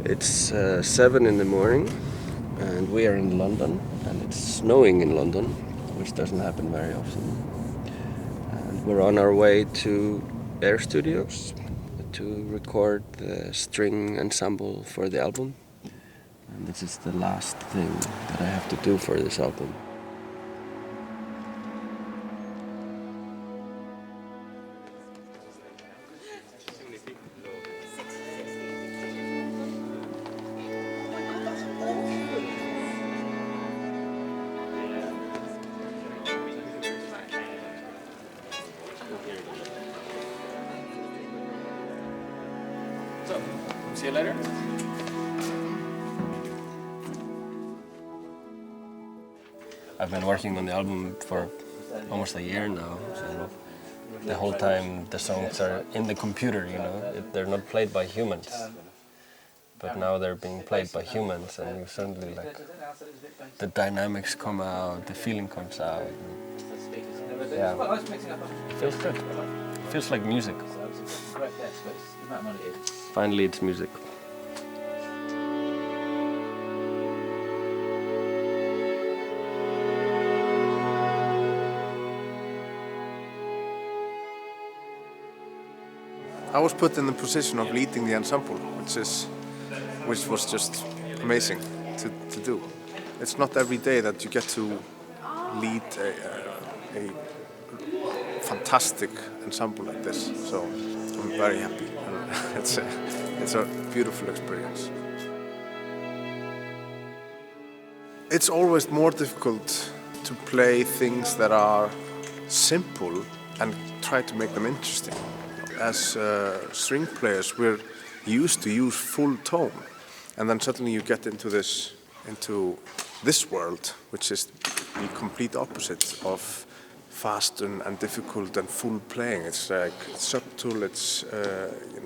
It's 7 in the morning and we are in London and it's snowing in London, which doesn't happen very often. And we're on our way to Air Studios to record the string ensemble for the album. And this is the last thing that I have to do for this album. So, see you later. I've been working on the album for almost a year now, so the whole time the songs are in the computer, you know, they're not played by humans. But now they're being played by humans and you suddenly like, the dynamics come out, the feeling comes out. Yeah, it feels good. It feels like music. Finally it's music. I was put in the position of leading the ensemble, which was just amazing to do. It's not every day that you get to lead a fantastic ensemble like this, so I'm very happy. It's a beautiful experience. It's always more difficult to play things that are simple and try to make them interesting. As string players, we're used to use full tone, and then suddenly you get into this world, which is the complete opposite of fast and difficult and full playing. It's like it's subtle, it's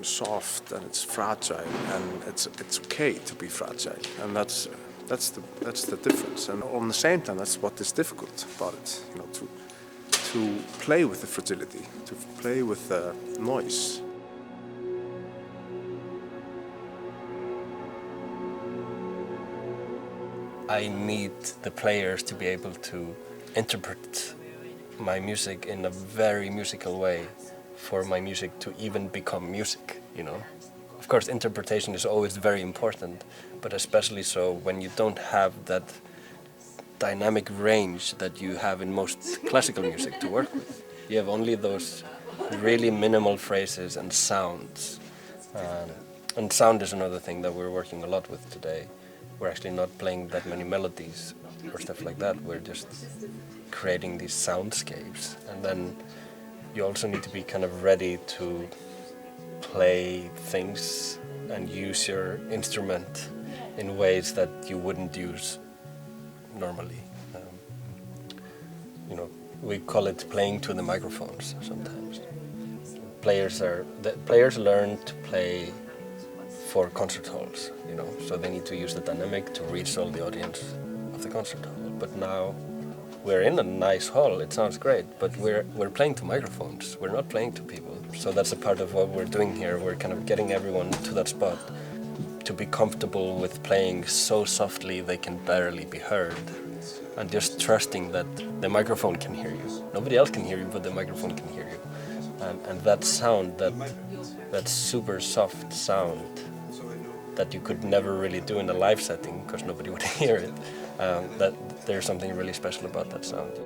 soft, and it's fragile, and it's okay to be fragile, and that's the difference. And on the same time, that's what is difficult about it, you know, to play with the fragility, to play with the noise. I need the players to be able to interpret my music in a very musical way for my music to even become music, you know. Of course, interpretation is always very important, but especially so when you don't have that dynamic range that you have in most classical music to work with. You have only those really minimal phrases and sounds. And sound is another thing that we're working a lot with today. We're actually not playing that many melodies or stuff like that. We're just creating these soundscapes. And then you also need to be kind of ready to play things and use your instrument in ways that you wouldn't use normally. You know, we call it playing to the microphones sometimes. Players learn to play for concert halls, you know, so they need to use the dynamic to reach all the audience of the concert hall. But now we're in a nice hall, it sounds great, but we're playing to microphones, we're not playing to people. So that's a part of what we're doing here. We're kind of getting everyone to that spot to be comfortable with playing so softly they can barely be heard, and just trusting that the microphone can hear you. Nobody else can hear you, but the microphone can hear you. And that sound, that super soft sound that you could never really do in a live setting because nobody would hear it, that there's something really special about that sound.